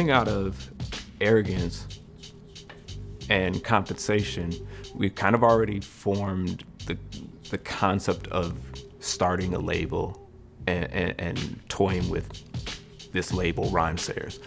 coming out of arrogance and compensation, we kind of already formed the concept of starting a label and toying with this label, Rhymesayers.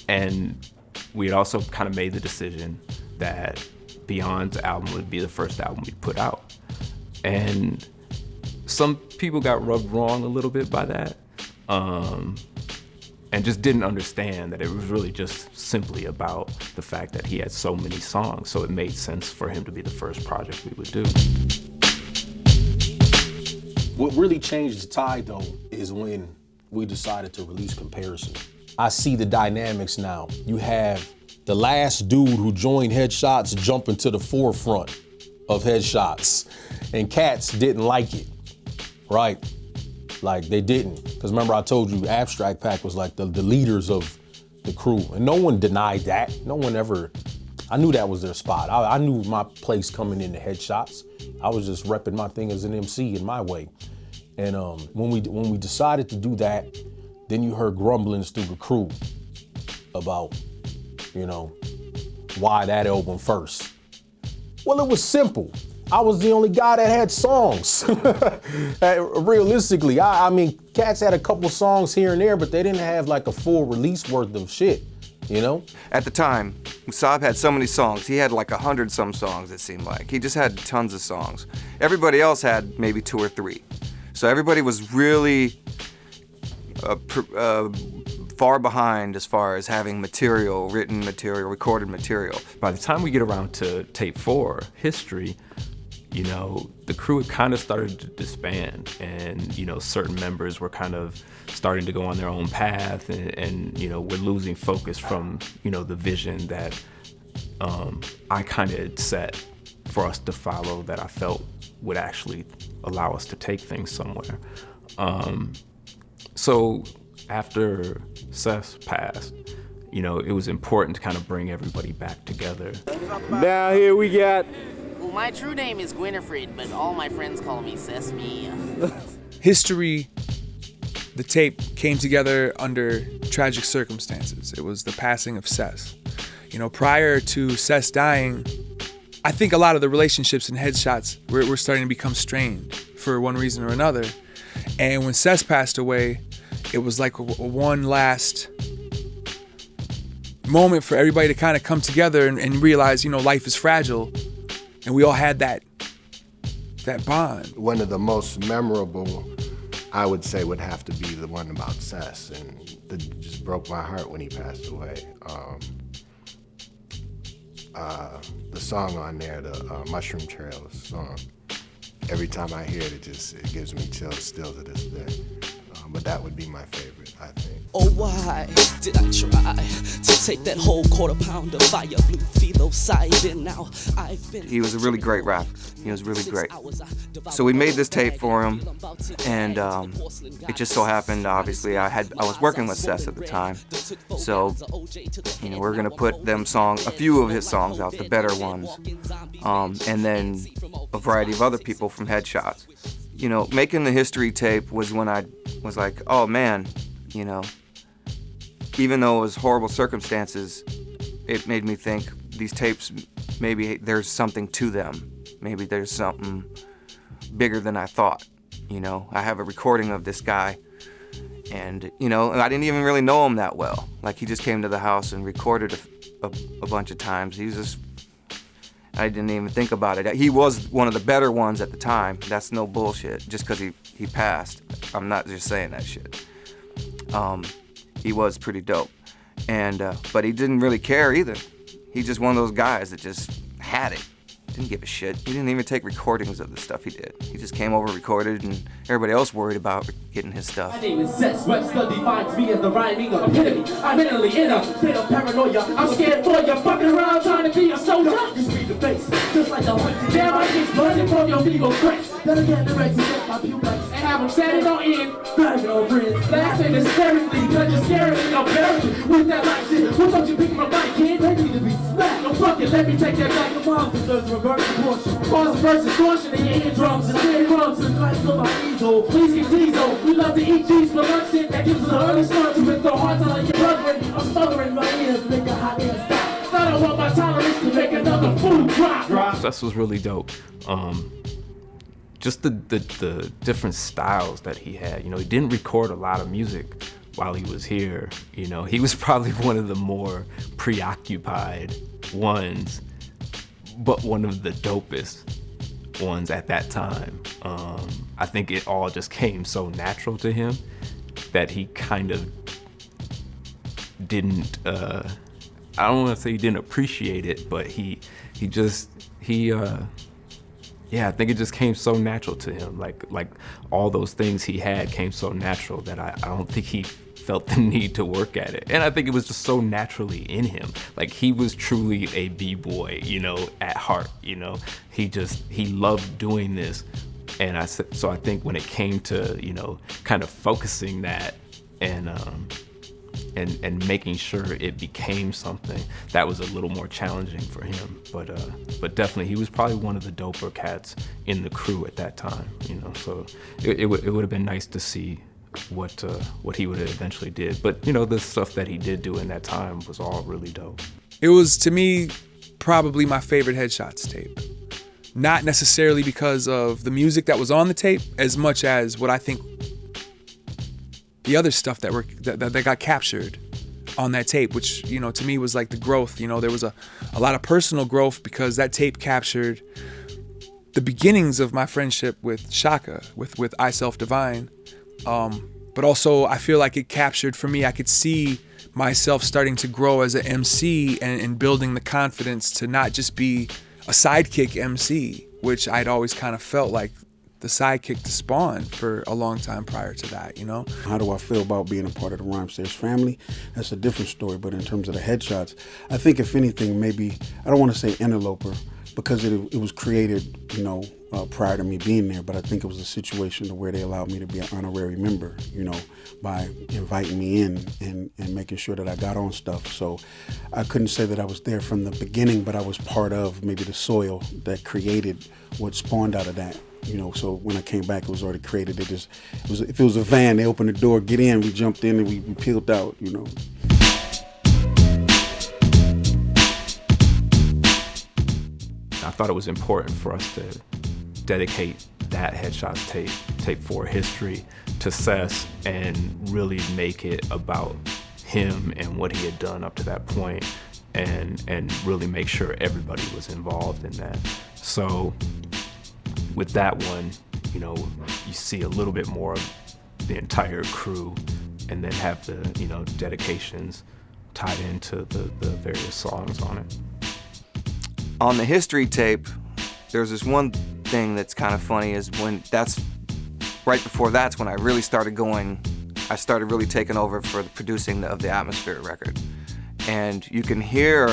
And we had also kind of made the decision that Beyond's album would be the first album we put out. And some people got rubbed wrong a little bit by that, and just didn't understand that it was really just simply about the fact that he had so many songs, so it made sense for him to be the first project we would do. What really changed the tide, though, is when we decided to release Comparison. I see the dynamics now. You have the last dude who joined Headshots jumping to the forefront of Headshots, and cats didn't like it, right? Like, they didn't. Because remember I told you Abstract Pack was like the leaders of the crew, and no one denied that. No one ever, I knew that was their spot. I knew my place coming into Headshots. I was just repping my thing as an MC in my way. And when we decided to do that, then you heard grumblings through the crew about, you know, why that album first. Well, it was simple. I was the only guy that had songs. Realistically, I mean, cats had a couple songs here and there, but they didn't have like a full release worth of shit, you know? At the time, Musab had so many songs. He had like 100-some songs, it seemed like. He just had tons of songs. Everybody else had maybe 2 or 3. So everybody was really far behind as far as having material, written material, recorded material. By the time we get around to tape 4, History, you know, the crew had kind of started to disband, and, you know, certain members were kind of starting to go on their own path, and you know, we're losing focus from, you know, the vision that I kind of had set for us to follow, that I felt would actually allow us to take things somewhere. So after Sess passed, you know, it was important to kind of bring everybody back together. Now here we got... Well, my true name is Gwynifred, but all my friends call me Ces Mia. History, the tape, came together under tragic circumstances. It was the passing of Sess. You know, prior to Sess dying, I think a lot of the relationships in Headshots were starting to become strained for one reason or another. And when Sess passed away, it was like one last moment for everybody to kind of come together and realize, you know, life is fragile. And we all had that bond. One of the most memorable, I would say, would have to be the one about Sess, and that just broke my heart when he passed away. The song on there, the Mushroom Trail song, every time I hear it, it gives me chills still to this day. But that would be my favorite, I think. Oh, why did I try to take that whole quarter-pound of fire blue philo side, and now I've been... He was a really great rapper. He was really great. So we made this tape for him, and it just so happened, obviously, I was working with Sess at the time. So, you know, we're gonna put a few of his songs out, the better ones, and then a variety of other people from Headshots. You know, making the History tape was when I was like, oh man, you know, even though it was horrible circumstances, it made me think these tapes, maybe there's something to them. Maybe there's something bigger than I thought. You know, I have a recording of this guy, and, you know, I didn't even really know him that well. Like, he just came to the house and recorded a bunch of times. He was just, I didn't even think about it. He was one of the better ones at the time. That's no bullshit, just because he passed. I'm not just saying that shit. He was pretty dope. And but he didn't really care either. He's just one of those guys that just had it. Didn't give a shit. He didn't even take recordings of the stuff he did. He just came over, recorded, and everybody else worried about getting his stuff. My name is Sess. Webster defines me as the rhyming epitome. I'm mentally in a state of paranoia. I'm scared for you, fucking around trying to be a soldier. You read the bass, just like a hunter. Damn, I keep burning from your legal grace. Then again, the race is with my pupils. And have them set it on in. Bagging over it. Laughing hysterically, cause you're scaring me. I'm buried with that light shit. What don't you pick from my kid? They need to be back. No fuck it, let me take that back. The mom deserves reverse portion. Pause versus caution in your eardrums and snare drums and lights on my easel. Please get diesel. We love to eat cheese for lunch. Shit that gives us an early start to make the heart out of your brethren. I'm smothering my ears, make a hot air stop. I don't want my tolerance to make another food drop. Sess was really dope. Just the different styles that he had. You know, he didn't record a lot of music while he was here. You know, he was probably one of the more preoccupied ones, but one of the dopest ones at that time. I think it all just came so natural to him that he kind of didn't, I don't want to say he didn't appreciate it, but yeah, I think it just came so natural to him. Like all those things he had came so natural that I don't think he felt the need to work at it. And I think it was just so naturally in him. Like he was truly a b-boy, you know, at heart, you know. He loved doing this. And so I think when it came to, you know, kind of focusing that and making sure it became something that was a little more challenging for him, but definitely he was probably one of the doper cats in the crew at that time, you know. So it would have been nice to see what he would have eventually did, but you know, the stuff that he did do in that time was all really dope. It was, to me, probably my favorite Headshots tape. Not necessarily because of the music that was on the tape, as much as what I think the other stuff that got captured on that tape, which, you know, to me was like the growth. You know, there was a lot of personal growth because that tape captured the beginnings of my friendship with Shaka, with Self Devine. But also I feel like it captured, for me, I could see myself starting to grow as an MC and building the confidence to not just be a sidekick MC, which I'd always kind of felt like the sidekick to Spawn for a long time prior to that, you know? How do I feel about being a part of the Rhymesayers family? That's a different story, but in terms of the Headshots, I think if anything, maybe, I don't want to say interloper, because it was created, you know, prior to me being there, but I think it was a situation where they allowed me to be an honorary member, you know, by inviting me in and making sure that I got on stuff. So I couldn't say that I was there from the beginning, but I was part of maybe the soil that created what spawned out of that. You know, so when I came back, it was already created. If it was a van, they opened the door, get in, we jumped in, and we peeled out, you know. I thought it was important for us to dedicate that Headshots tape for history to Sess and really make it about him and what he had done up to that point, and really make sure everybody was involved in that. So with that one, you know, you see a little bit more of the entire crew, and then have the, you know, dedications tied into the various songs on it. On the history tape, there's this one thing that's kind of funny, is when that's right before that's when I really started really taking over for the producing of the Atmosphere record. And you can hear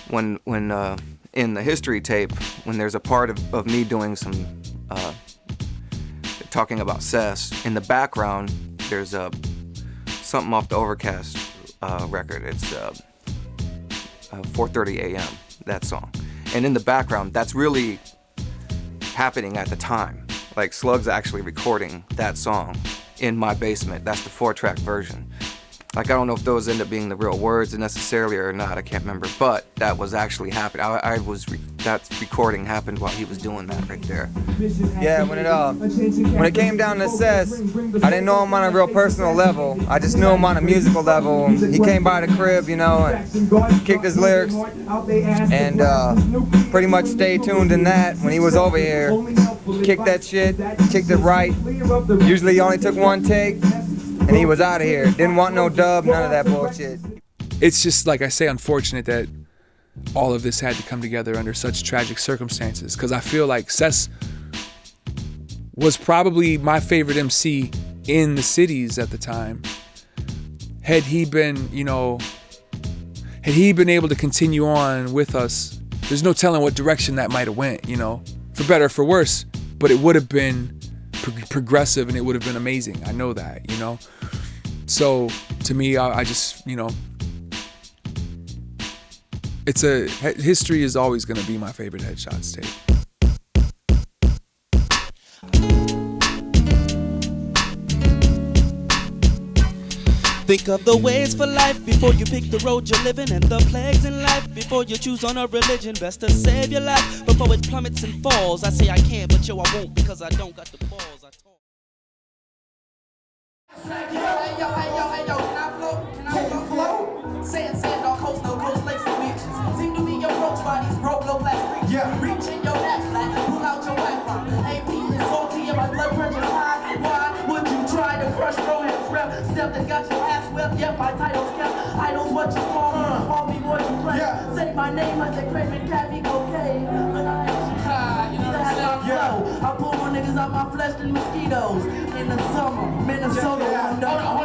when in the history tape, when there's a part of me doing some talking about Sess, in the background there's something off the Overcast record. It's 4:30 a.m. that song, and in the background that's really happening at the time. Like Slug's actually recording that song in my basement. That's the 4-track version. Like, I don't know if those end up being the real words necessarily or not, I can't remember, but that was actually happening. That recording happened while he was doing that right there. Yeah, when it came down to Sess, I didn't know him on a real personal level. I just knew him on a musical level. He came by the crib, you know, and kicked his lyrics, and pretty much stayed tuned in that when he was over here. Kicked that shit, kicked it right. Usually he only took one take, and he was out of here. Didn't want no dub, none of that bullshit. It's just, like I say, unfortunate that all of this had to come together under such tragic circumstances, because I feel like Sess was probably my favorite MC in the cities at the time. Had he been, you know, had he been able to continue on with us, there's no telling what direction that might have went, you know, for better or for worse, but it would have been progressive and it would have been amazing. I know that, you know. So to me, I just, you know, History is always going to be my favorite Headshots tape. Think of the ways for life before you pick the road you're living, and the plagues in life before you choose on a religion. Best to save your life before it plummets and falls. I say I can, but yo, I won't, because I don't got the balls. I talk. Hey yo, can I flow? Sand, no coast, lakes and beaches. Seem to be your approach by these broke, low class creatures. Yeah. Reach in your neck, like pull out your weapon. AP is salty and my blood pressure high. Why would you try to crush bro and rep? Step that got your ass whipped, yeah, my title's kept. Idols what you call me, all me what you play. Yeah. Say my name like the craving cabby cocaine. But I ain't high, you know what I'm saying? Yeah. I pull more niggas out my flesh than mosquitoes. In the summer, Minnesota, yeah.